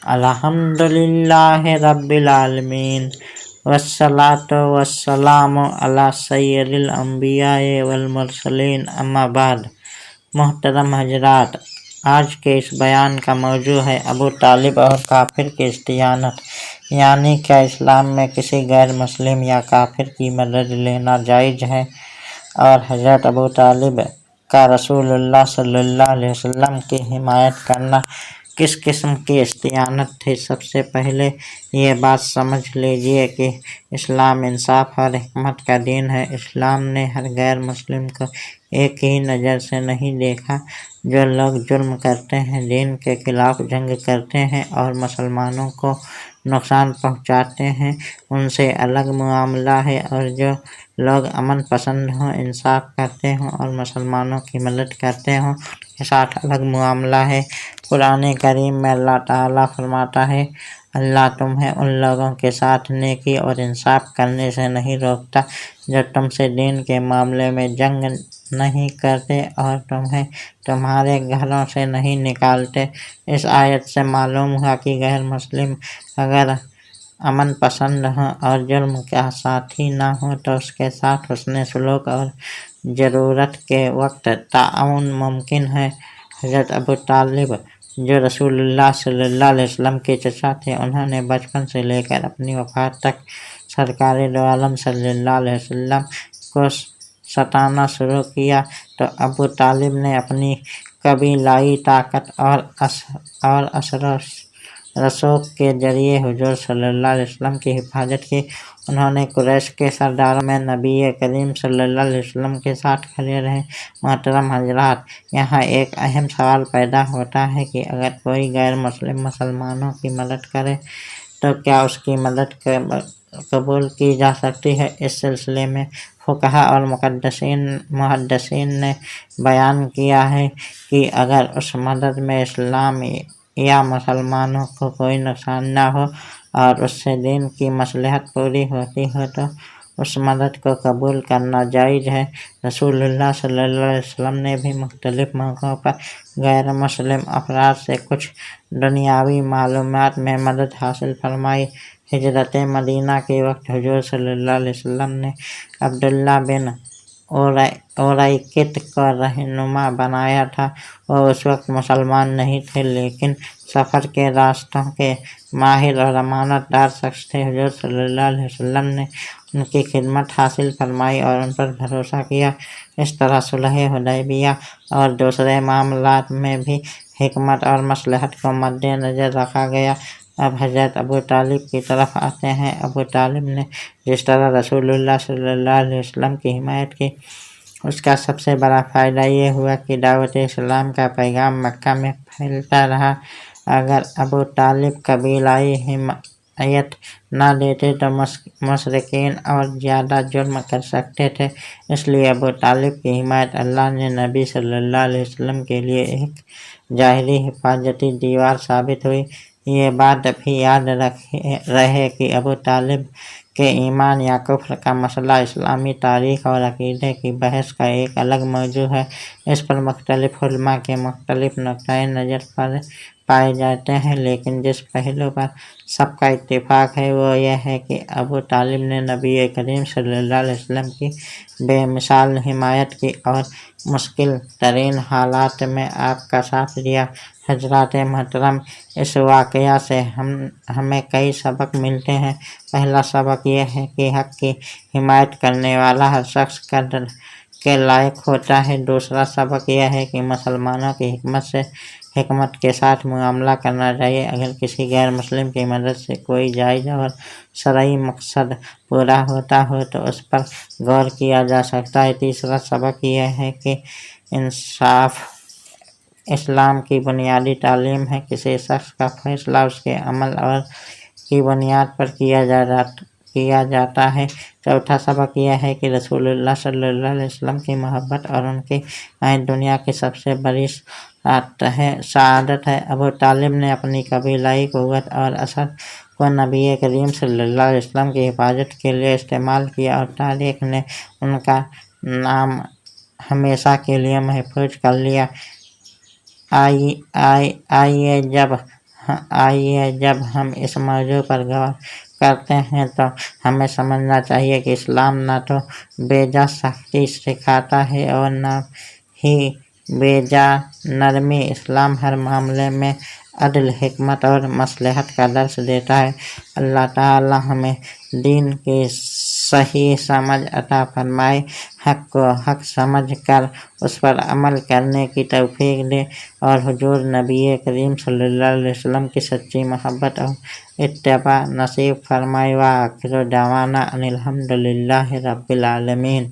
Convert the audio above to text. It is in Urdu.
الحمدللہ رب العالمین والصلاۃ والسلام علی سید الانبیاء والمرسلین اما بعد۔ محترم حضرات، آج کے اس بیان کا موضوع ہے ابو طالب اور کافر کی استعانت، یعنی کیا اسلام میں کسی غیر مسلم یا کافر کی مدد لینا جائز ہے، اور حضرت ابو طالب کا رسول اللہ صلی اللہ علیہ وسلم کی حمایت کرنا کس قسم کی استعانت تھی۔ سب سے پہلے یہ بات سمجھ لیجئے کہ اسلام انصاف اور حکمت کا دین ہے۔ اسلام نے ہر غیر مسلم کو ایک ہی نظر سے نہیں دیکھا۔ جو لوگ جرم کرتے ہیں، دین کے خلاف جنگ کرتے ہیں اور مسلمانوں کو نقصان پہنچاتے ہیں، ان سے الگ معاملہ ہے، اور جو لوگ امن پسند ہوں، انصاف کرتے ہوں اور مسلمانوں کی مدد کرتے ہوں، ان کے ساتھ الگ معاملہ ہے۔ قرآن کریم میں اللہ تعالیٰ فرماتا ہے، اللہ تمہیں ان لوگوں کے ساتھ نیکی اور انصاف کرنے سے نہیں روکتا جو تم سے دین کے معاملے میں جنگ نہیں کرتے اور تمہیں تمہارے گھروں سے نہیں نکالتے۔ اس آیت سے معلوم ہوا کہ غیر مسلم اگر امن پسند ہوں اور جرم کا ساتھی نہ ہوں تو اس کے ساتھ حسن سلوک اور ضرورت کے وقت تعاون ممکن ہے۔ حضرت ابو طالب جو رسول اللہ صلی اللہ علیہ وسلم کے چچا تھے، انہوں نے بچپن سے لے کر اپنی وفات تک سرکار دو عالم صلی اللہ علیہ وسلم کو ستانا شروع کیا، تو ابو طالب نے اپنی قبیلائی طاقت اور اثر و رسوخ کے ذریعے حضور صلی اللہ علیہ وسلم کی حفاظت کی۔ انہوں نے قریش کے سرداروں میں نبی کریم صلی اللہ علیہ وسلم کے ساتھ کھڑے رہے۔ محترم حضرات، یہاں ایک اہم سوال پیدا ہوتا ہے کہ اگر کوئی غیر مسلم مسلمانوں کی مدد کرے تو کیا اس کی مدد قبول کی جا سکتی ہے؟ اس سلسلے میں فقہا اور محدثین نے بیان کیا ہے کہ اگر اس مدد میں اسلام یا مسلمانوں کو کوئی نقصان نہ ہو اور اس سے دین کی مصلحت پوری ہوتی ہو تو اس مدد کو قبول کرنا جائز ہے۔ رسول اللہ صلی اللہ علیہ وسلم نے بھی مختلف موقعوں پر غیر مسلم افراد سے کچھ دنیاوی معاملات میں مدد حاصل فرمائی۔ ہجرت مدینہ کے وقت حضور صلی اللہ علیہ وسلم نے عبداللہ بن اوریکت کو رہنما بنایا تھا۔ وہ اس وقت مسلمان نہیں تھے، لیکن سفر کے راستوں کے ماہر اور امانت دار شخص تھے۔ حضور صلی اللہ علیہ وسلم نے ان کی خدمت حاصل فرمائی اور ان پر بھروسہ کیا۔ اس طرح صلح حدیبیہ اور دوسرے معاملات میں بھی حکمت اور مصلحت کو مد نظر رکھا گیا۔ اب حضرت ابو طالب کی طرف آتے ہیں۔ ابو طالب نے جس طرح رسول اللہ صلی اللہ علیہ وسلم کی حمایت کی، اس کا سب سے بڑا فائدہ یہ ہوا کہ دعوت اسلام کا پیغام مکہ میں پھیلتا رہا۔ اگر ابو طالب قبیلائی حمایت نہ دیتے تو مشرکین اور زیادہ جرم کر سکتے تھے، اس لیے ابو طالب کی حمایت اللہ نے نبی صلی اللہ علیہ وسلم کے لیے ایک ظاہری حفاظتی دیوار ثابت ہوئی۔ یہ بات بھی یاد رہے کہ ابو طالب کے ایمان یا کفر کا مسئلہ اسلامی تاریخ اور عقیدے کی بحث کا ایک الگ موضوع ہے۔ اس پر مختلف علماء کے مختلف نقطۂ نظر پائے جاتے ہیں، لیکن جس پہلو پر سب کا اتفاق ہے وہ یہ ہے کہ ابو طالب نے نبی کریم صلی اللہ علیہ وسلم کی بے مثال حمایت کی اور مشکل ترین حالات میں آپ کا ساتھ دیا۔ حضرات محترم، اس واقعہ سے ہمیں کئی سبق ملتے ہیں۔ پہلا سبق یہ ہے کہ حق کی حمایت کرنے والا ہر شخص قدر کے لائق ہوتا ہے۔ دوسرا سبق یہ ہے کہ مسلمانوں کی حکمت کے ساتھ معاملہ کرنا چاہیے۔ اگر کسی غیر مسلم کی مدد سے کوئی جائز اور شرعی مقصد پورا ہوتا ہو تو اس پر غور کیا جا سکتا ہے۔ تیسرا سبق یہ ہے کہ انصاف اسلام کی بنیادی تعلیم ہے۔ کسی شخص کا فیصلہ اس کے عمل اور کی بنیاد پر کیا جاتا ہے۔ چوتھا سبق یہ ہے کہ رسول اللہ صلی اللہ علیہ وسلم کی محبت اور ان کی دنیا کی سب سے بڑی سعادت ہے۔ ابو طالب نے اپنی قبیلائی قوت اور اثر کو نبی کریم صلی اللہ علیہ وسلم کی حفاظت کے لیے استعمال کیا اور تاریخ نے ان کا نام ہمیشہ کے لیے محفوظ کر لیا۔ آئیے جب آئیے جب ہم اس موضوع پر غور کرتے ہیں تو ہمیں سمجھنا چاہیے کہ اسلام نہ تو بے جا سختی سکھاتا ہے اور نہ ہی بے جا نرمی۔ اسلام ہر معاملے میں عدل، حکمت اور مصلحت کا درس دیتا ہے۔ اللہ تعالی ہمیں دین کی صحیح سمجھ عطا فرمائے، حق کو حق سمجھ کر اس پر عمل کرنے کی توفیق دے اور حضور نبی کریم صلی اللہ علیہ وسلم کی سچی محبت اور اتباع نصیب فرمائے۔ وآخر دعوانا ان الحمد للہ رب العالمین۔